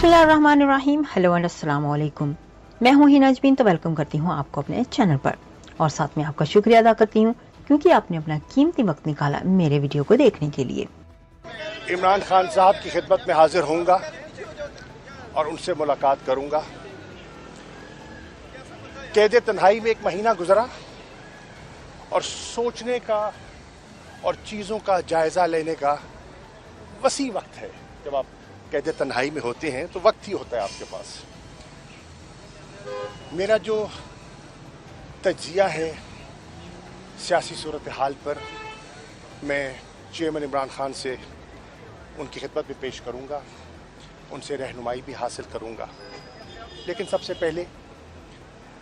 बिस्मिल्लाहिर्रहमानिर्रहीम। Hello and अस्सलाम वालेकुम। मैं हूं हिना जबीन, तो वेलकम करती हूं आपको अपने चैनल पर और साथ में आपका शुक्रिया अदा करती हूं क्योंकि आपने अपना कीमती वक्त निकाला मेरे वीडियो को देखने के लिए। इमरान खान साहब की खिदमत में हाजिर होऊंगा और उनसे मुलाकात करूंगा। कैद तन्हाई में एक महीना गुजरा और सोचने का और चीज़ों का जायज़ा लेने का वसी वक्त है। जब आप कैद तन्हाई में होते हैं तो वक्त ही होता है आपके पास। मेरा जो तज्जिया है सियासी सूरत हाल पर, मैं चेयरमैन इमरान खान से उनकी खिदमत में पेश करूंगा, उनसे रहनुमाई भी हासिल करूंगा। लेकिन सबसे पहले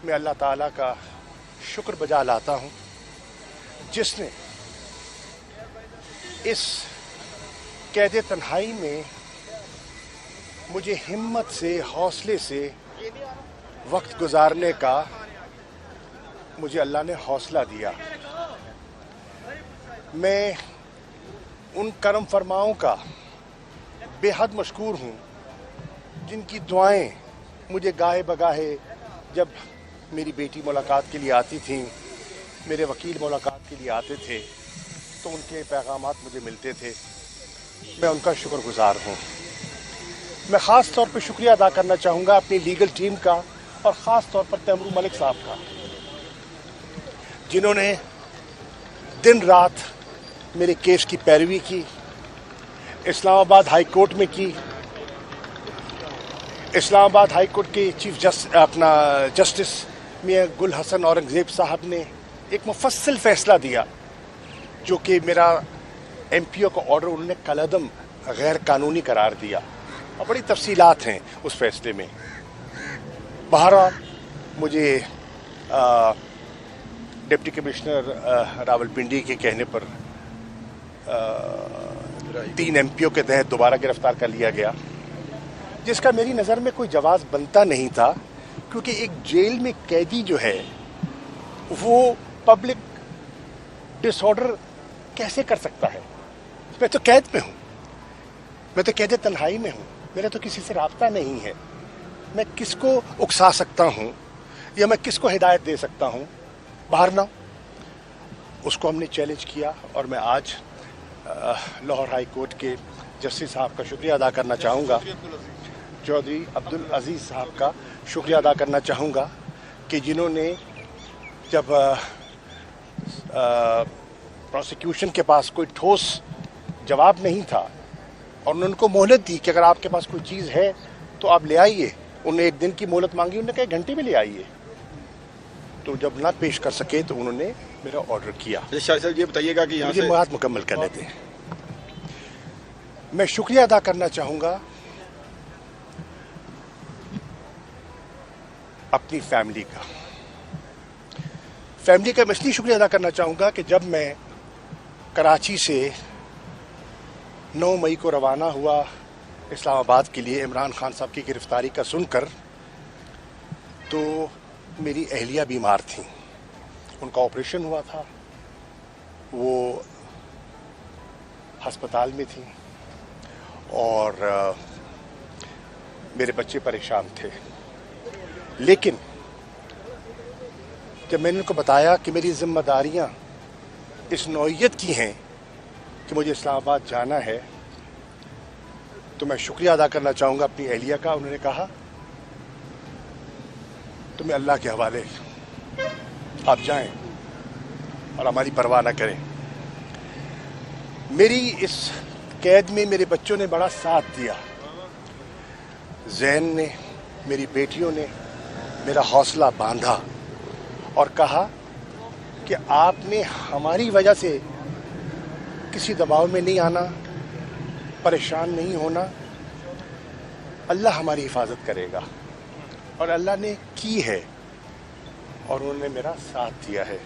मैं अल्लाह ताला का शुक्र बजा लाता हूं जिसने इस कैद तन्हाई में मुझे हिम्मत से, हौसले से वक्त गुजारने का मुझे अल्लाह ने हौसला दिया। मैं उन करम फरमाओं का बेहद मशकूर हूँ जिनकी दुआएं मुझे गाहे बगाहे, जब मेरी बेटी मुलाकात के लिए आती थी, मेरे वकील मुलाकात के लिए आते थे, तो उनके पैगामात मुझे मिलते थे। मैं उनका शुक्रगुजार हूँ। मैं ख़ास तौर पर शुक्रिया अदा करना चाहूँगा अपनी लीगल टीम का और ख़ास तौर पर तैमूर मलिक साहब का, जिन्होंने दिन रात मेरे केस की पैरवी की, इस्लामाबाद हाई कोर्ट में की। इस्लामाबाद हाई कोर्ट के चीफ जस्टिस मियां गुल हसन औरंगज़ेब साहब ने एक मुफस्सिल फ़ैसला दिया, जो कि मेरा MPO का ऑर्डर उन्होंने कलअदम गैर कानूनी करार दिया और बड़ी तफसीलात हैं उस फैसले में। बहरहाल मुझे डिप्टी कमिश्नर रावलपिंडी के कहने पर 3 MPO के तहत दोबारा गिरफ्तार कर लिया गया, जिसका मेरी नज़र में कोई जवाज़ बनता नहीं था, क्योंकि एक जेल में कैदी जो है वो पब्लिक डिसऑर्डर कैसे कर सकता है। मैं तो कैद में हूँ, मैं तो कैद तन्हाई में हूँ, मेरा तो किसी से राब्ता नहीं है। मैं किसको उकसा सकता हूँ या मैं किसको हिदायत दे सकता हूँ? बाहर ना, उसको हमने चैलेंज किया और मैं आज लाहौर हाई कोर्ट के जस्टिस साहब का शुक्रिया अदा करना चाहूँगा, चौधरी अब्दुल अजीज़ साहब का शुक्रिया अदा करना चाहूँगा कि जिन्होंने जब प्रोसिक्यूशन के पास कोई ठोस जवाब नहीं था और उन्होंने उनको मोहलत दी कि अगर आपके पास कोई चीज़ है तो आप ले आइए। उन्होंने 1 दिन की मोहलत मांगी, उन्होंने कहा 1 घंटे में ले आइए। तो जब ना पेश कर सके तो उन्होंने मेरा ऑर्डर किया। सर ये बताइएगा कि मुझे बात मुकम्मल करने दें। मैं शुक्रिया अदा करना चाहूँगा अपनी फैमिली का मैं इसलिए शुक्रिया अदा करना चाहूँगा कि जब मैं कराची से 9 मई को रवाना हुआ इस्लामाबाद के लिए इमरान खान साहब की गिरफ्तारी का सुनकर, तो मेरी अहलिया बीमार थी, उनका ऑपरेशन हुआ था, वो हस्पताल में थी और मेरे बच्चे परेशान थे। लेकिन जब मैंने उनको बताया कि मेरी जिम्मेदारियां इस नौइयत की हैं कि मुझे इस्लामाबाद जाना है, तो मैं शुक्रिया अदा करना चाहूँगा अपनी अहलिया का। उन्होंने कहा तुम्हें अल्लाह के हवाले, आप जाएं और हमारी परवाह ना करें। मेरी इस कैद में मेरे बच्चों ने बड़ा साथ दिया। जैन ने, मेरी बेटियों ने मेरा हौसला बांधा और कहा कि आपने हमारी वजह से किसी दबाव में नहीं आना, परेशान नहीं होना, अल्लाह हमारी हिफाजत करेगा। और अल्लाह ने की है और उन्होंने मेरा साथ दिया है।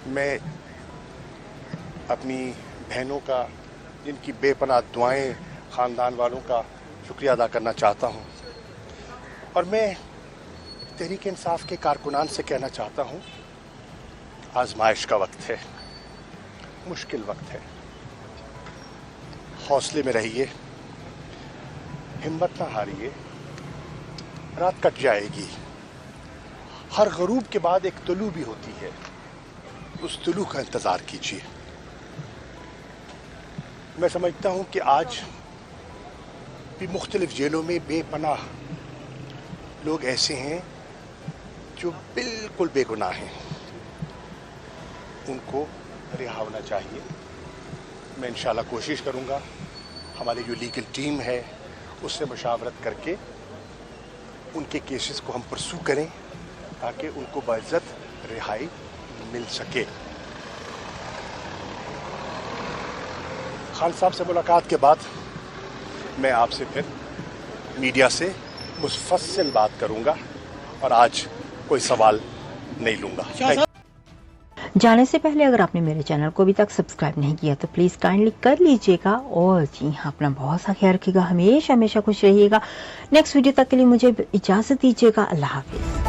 मैं अपनी बहनों का, जिनकी बेपनाह दुआएं, ख़ानदान वालों का शुक्रिया अदा करना चाहता हूँ। और मैं तहरीक इंसाफ के कारकुनान से कहना चाहता हूँ, आजमाइश का वक्त है, मुश्किल वक्त है, हौसले में रहिए, हिम्मत ना हारिए, रात कट जाएगी। हर गरूब के बाद एक तुलू भी होती है, उस तुलू का इंतजार कीजिए। मैं समझता हूं कि आज भी मुख्तलिफ जेलों में बेपनाह लोग ऐसे हैं जो बिल्कुल बेगुनाह हैं, उनको रिहा होना चाहिए। मैं इंशाल्लाह कोशिश करूंगा हमारी जो लीगल टीम है उससे मुशावरत करके उनके केसेस को हम परसू करें ताकि उनको बाइज्जत रिहाई मिल सके। खान साहब से मुलाकात के बाद मैं आपसे फिर मीडिया से मुफस्सिल बात करूंगा और आज कोई सवाल नहीं लूंगा। जाने से पहले अगर आपने मेरे चैनल को अभी तक सब्सक्राइब नहीं किया तो प्लीज काइंडली कर लीजिएगा और जी हाँ, अपना बहुत सा ख्याल रखिएगा, हमेशा हमेशा खुश रहिएगा। नेक्स्ट वीडियो तक के लिए मुझे इजाजत दीजिएगा। अल्लाह हाफिज।